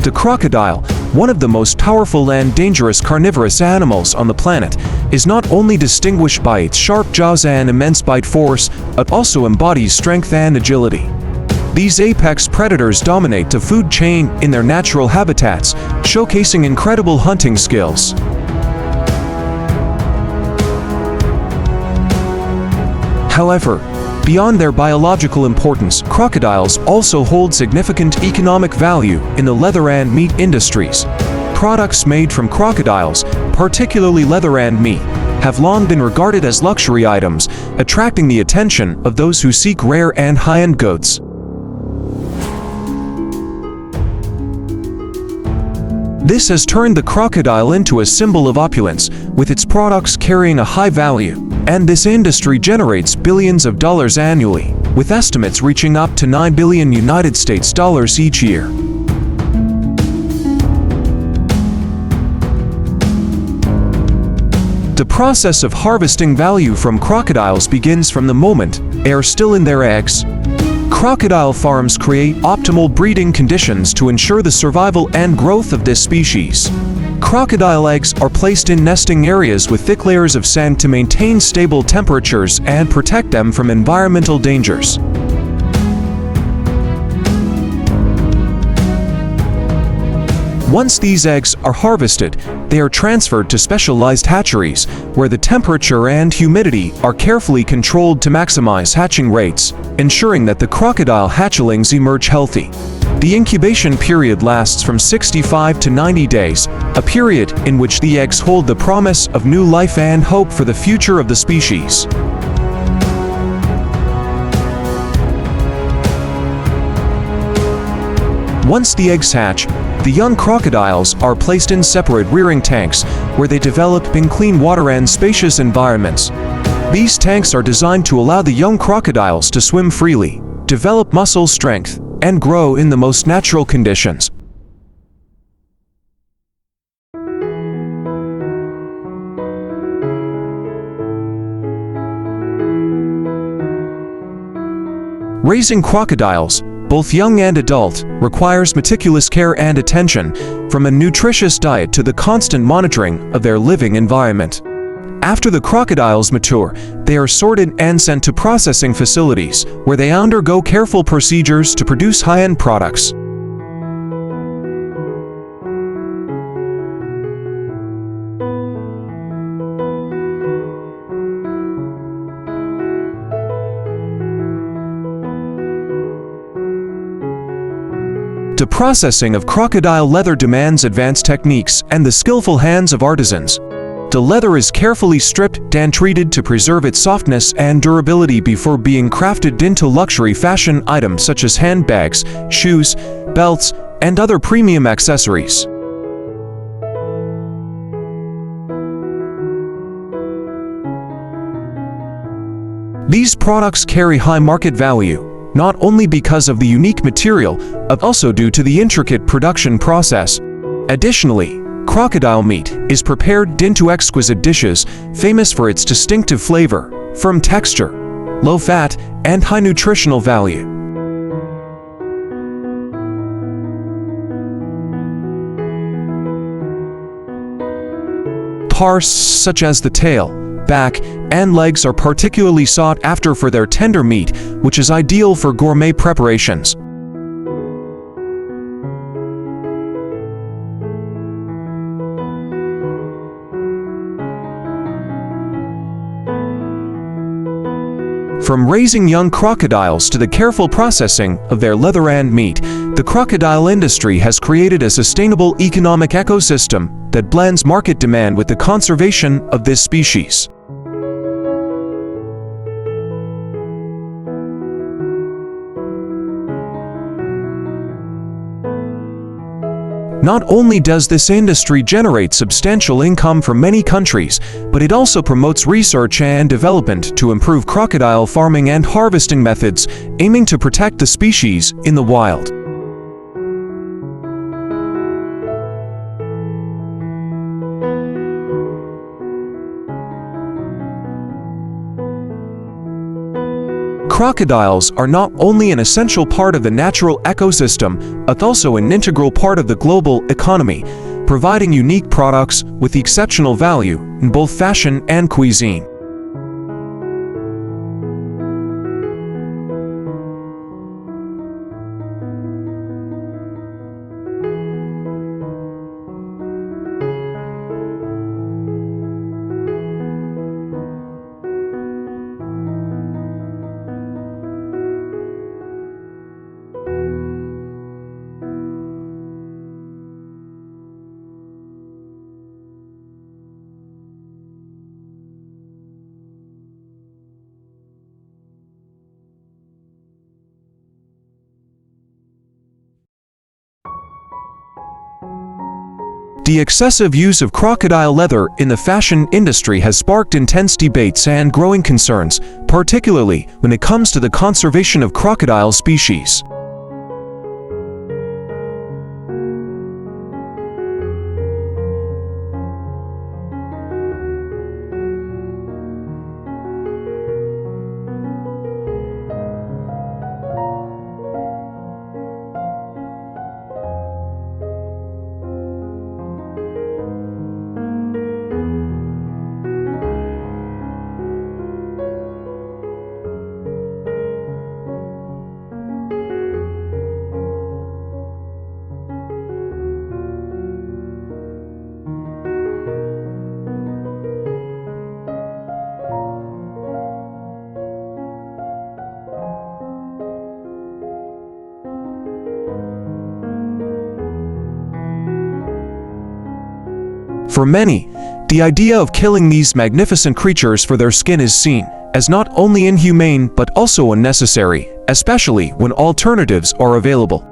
The crocodile, one of the most powerful and dangerous carnivorous animals on the planet, is not only distinguished by its sharp jaws and immense bite force, but also embodies strength and agility. These apex predators dominate the food chain in their natural habitats, showcasing incredible hunting skills. However, beyond their biological importance, crocodiles also hold significant economic value in the leather and meat industries. Products made from crocodiles, particularly leather and meat, have long been regarded as luxury items, attracting the attention of those who seek rare and high-end goods. This has turned the crocodile into a symbol of opulence, with its products carrying a high value, and this industry generates billions of dollars annually, with estimates reaching up to $9 billion each year. The process of harvesting value from crocodiles begins from the moment they are still in their eggs. Crocodile farms create optimal breeding conditions to ensure the survival and growth of this species. Crocodile eggs are placed in nesting areas with thick layers of sand to maintain stable temperatures and protect them from environmental dangers. Once these eggs are harvested, they are transferred to specialized hatcheries, where the temperature and humidity are carefully controlled to maximize hatching rates, ensuring that the crocodile hatchlings emerge healthy. The incubation period lasts from 65 to 90 days, a period in which the eggs hold the promise of new life and hope for the future of the species. Once the eggs hatch, the young crocodiles are placed in separate rearing tanks, where they develop in clean water and spacious environments. These tanks are designed to allow the young crocodiles to swim freely, develop muscle strength, and grow in the most natural conditions. Raising crocodiles, both young and adult, requires meticulous care and attention, from a nutritious diet to the constant monitoring of their living environment. After the crocodiles mature, they are sorted and sent to processing facilities, where they undergo careful procedures to produce high-end products. The processing of crocodile leather demands advanced techniques and the skillful hands of artisans. The leather is carefully stripped and treated to preserve its softness and durability before being crafted into luxury fashion items such as handbags, shoes, belts, and other premium accessories. These products carry high market value, not only because of the unique material, but also due to the intricate production process. Additionally, crocodile meat is prepared into exquisite dishes, famous for its distinctive flavor, firm texture, low fat, and high nutritional value. Parts such as the tail, back, and legs are particularly sought after for their tender meat, which is ideal for gourmet preparations. From raising young crocodiles to the careful processing of their leather and meat, the crocodile industry has created a sustainable economic ecosystem that blends market demand with the conservation of this species. Not only does this industry generate substantial income for many countries, but it also promotes research and development to improve crocodile farming and harvesting methods, aiming to protect the species in the wild. crocodiles are not only an essential part of the natural ecosystem, but also an integral part of the global economy, providing unique products with exceptional value in both fashion and cuisine. The excessive use of crocodile leather in the fashion industry has sparked intense debates and growing concerns, particularly when it comes to the conservation of crocodile species. For many, the idea of killing these magnificent creatures for their skin is seen as not only inhumane but also unnecessary, especially when alternatives are available.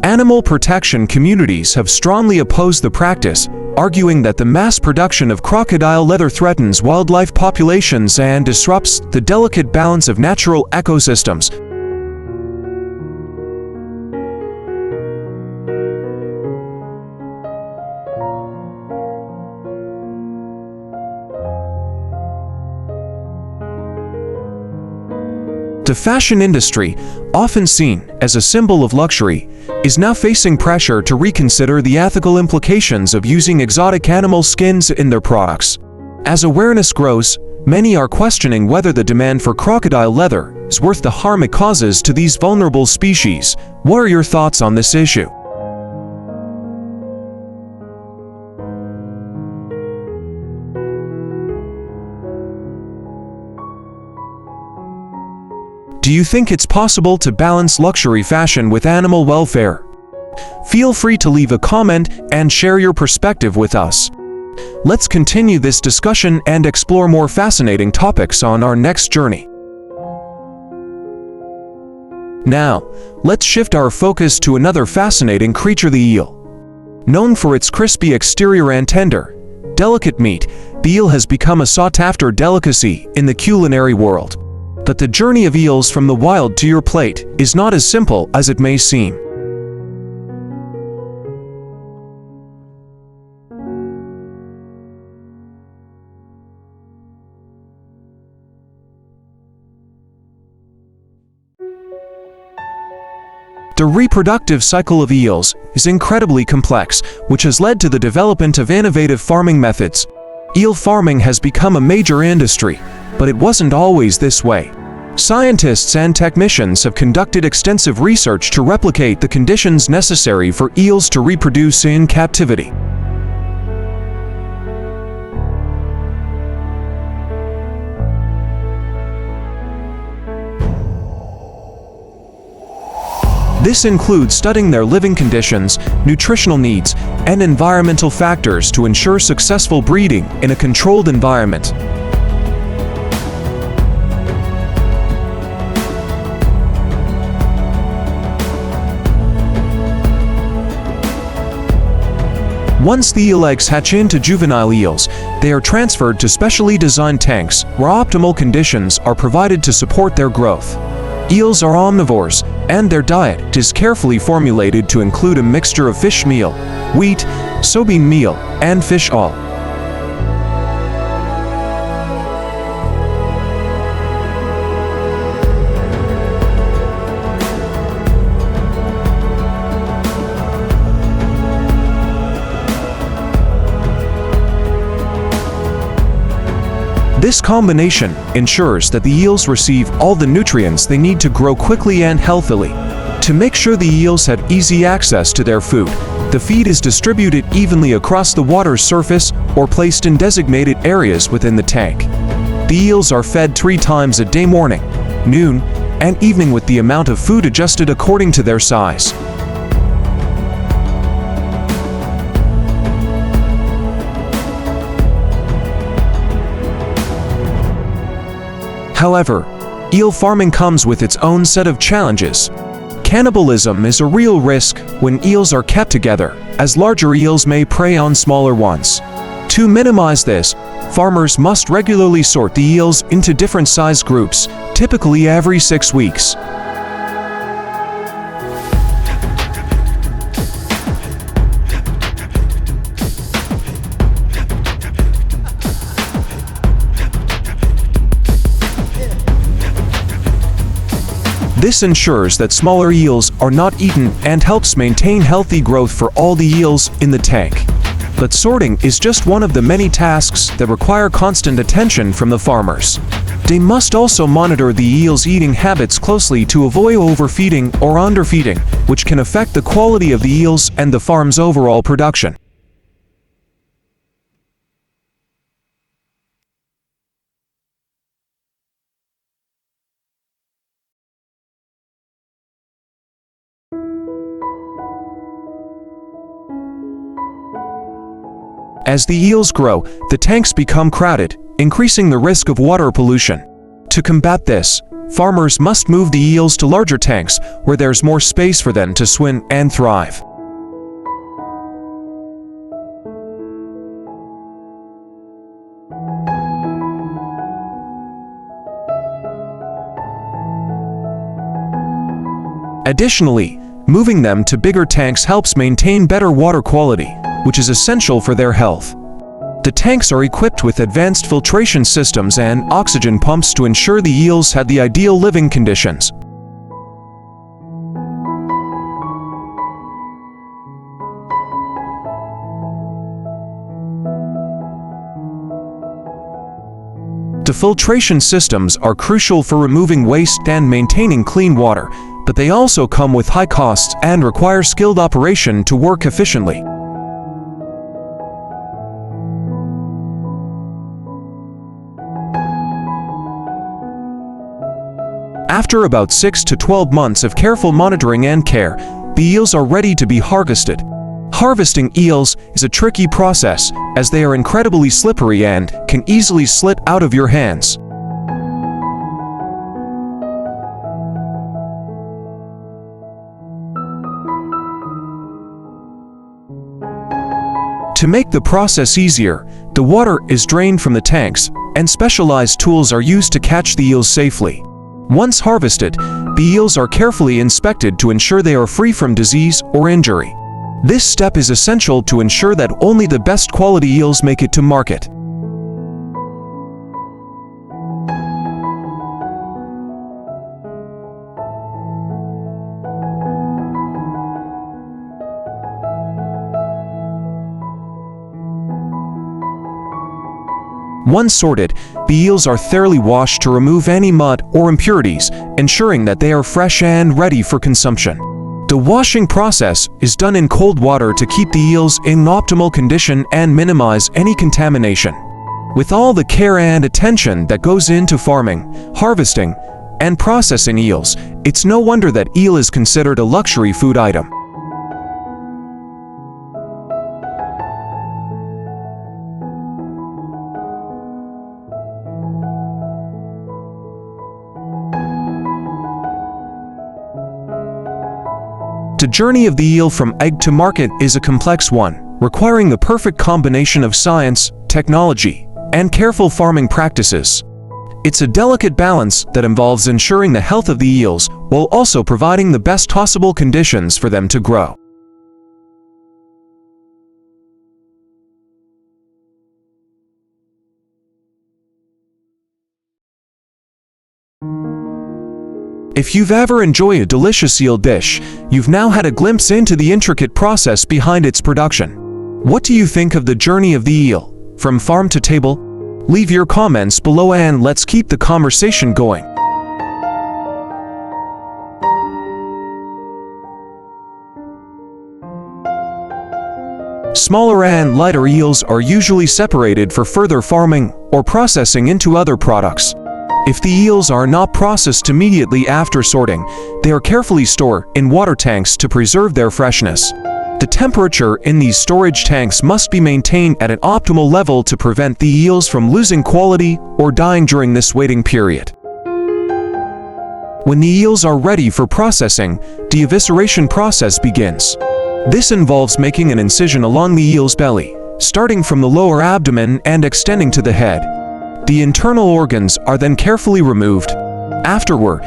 Animal protection communities have strongly opposed the practice, arguing that the mass production of crocodile leather threatens wildlife populations and disrupts the delicate balance of natural ecosystems. The fashion industry, often seen as a symbol of luxury, is now facing pressure to reconsider the ethical implications of using exotic animal skins in their products. As awareness grows, many are questioning whether the demand for crocodile leather is worth the harm it causes to these vulnerable species. What are your thoughts on this issue? Do you think it's possible to balance luxury fashion with animal welfare? Feel free to leave a comment and share your perspective with us. Let's continue this discussion and explore more fascinating topics on our next journey. Now, let's shift our focus to another fascinating creature, the eel. Known for its crispy exterior and tender, delicate meat, the eel has become a sought-after delicacy in the culinary world. But the journey of eels from the wild to your plate is not as simple as it may seem. The reproductive cycle of eels is incredibly complex, which has led to the development of innovative farming methods. Eel farming has become a major industry, but it wasn't always this way. Scientists and technicians have conducted extensive research to replicate the conditions necessary for eels to reproduce in captivity. This includes studying their living conditions, nutritional needs, and environmental factors to ensure successful breeding in a controlled environment. Once the eel eggs hatch into juvenile eels, they are transferred to specially designed tanks where optimal conditions are provided to support their growth. Eels are omnivores, and their diet is carefully formulated to include a mixture of fish meal, wheat, soybean meal, and fish oil. This combination ensures that the eels receive all the nutrients they need to grow quickly and healthily. To make sure the eels have easy access to their food, the feed is distributed evenly across the water's surface or placed in designated areas within the tank. The eels are fed 3 times a day: morning, noon, and evening, with the amount of food adjusted according to their size. However, eel farming comes with its own set of challenges. Cannibalism is a real risk when eels are kept together, as larger eels may prey on smaller ones. To minimize this, farmers must regularly sort the eels into different size groups, typically every 6 weeks. This ensures that smaller eels are not eaten and helps maintain healthy growth for all the eels in the tank. But sorting is just one of the many tasks that require constant attention from the farmers. They must also monitor the eels' eating habits closely to avoid overfeeding or underfeeding, which can affect the quality of the eels and the farm's overall production. As the eels grow, the tanks become crowded, increasing the risk of water pollution. To combat this, farmers must move the eels to larger tanks where there's more space for them to swim and thrive. Additionally, moving them to bigger tanks helps maintain better water quality, which is essential for their health. The tanks are equipped with advanced filtration systems and oxygen pumps to ensure the eels have the ideal living conditions. The filtration systems are crucial for removing waste and maintaining clean water, but they also come with high costs and require skilled operation to work efficiently. After about 6 to 12 months of careful monitoring and care, the eels are ready to be harvested. Harvesting eels is a tricky process, as they are incredibly slippery and can easily slip out of your hands. To make the process easier, the water is drained from the tanks, and specialized tools are used to catch the eels safely. Once harvested, the eels are carefully inspected to ensure they are free from disease or injury. This step is essential to ensure that only the best quality eels make it to market. Once sorted, the eels are thoroughly washed to remove any mud or impurities, ensuring that they are fresh and ready for consumption. The washing process is done in cold water to keep the eels in optimal condition and minimize any contamination. With all the care and attention that goes into farming, harvesting, and processing eels, it's no wonder that eel is considered a luxury food item. The journey of the eel from egg to market is a complex one, requiring the perfect combination of science, technology, and careful farming practices. It's a delicate balance that involves ensuring the health of the eels while also providing the best possible conditions for them to grow. If you've ever enjoyed a delicious eel dish, you've now had a glimpse into the intricate process behind its production. What do you think of the journey of the eel, from farm to table? Leave your comments below and let's keep the conversation going. Smaller and lighter eels are usually separated for further farming or processing into other products. If the eels are not processed immediately after sorting, they are carefully stored in water tanks to preserve their freshness. The temperature in these storage tanks must be maintained at an optimal level to prevent the eels from losing quality or dying during this waiting period. When the eels are ready for processing, the evisceration process begins. This involves making an incision along the eel's belly, starting from the lower abdomen and extending to the head. The internal organs are then carefully removed. Afterward,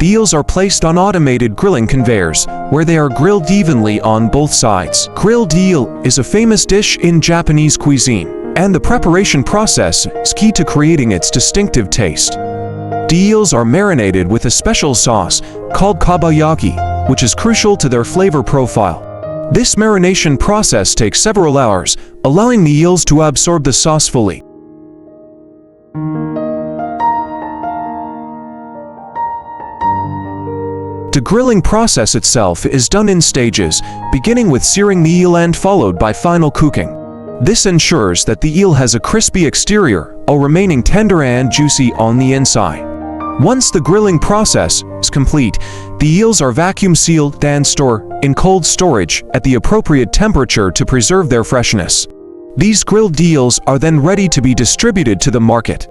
the eels are placed on automated grilling conveyors, where they are grilled evenly on both sides. Grilled eel is a famous dish in Japanese cuisine, and the preparation process is key to creating its distinctive taste. The eels are marinated with a special sauce called kabayaki, which is crucial to their flavor profile. This marination process takes several hours, allowing the eels to absorb the sauce fully. The grilling process itself is done in stages, beginning with searing the eel and followed by final cooking. This ensures that the eel has a crispy exterior while remaining tender and juicy on the inside. Once the grilling process is complete, the eels are vacuum sealed and stored in cold storage at the appropriate temperature to preserve their freshness. These grilled eels are then ready to be distributed to the market.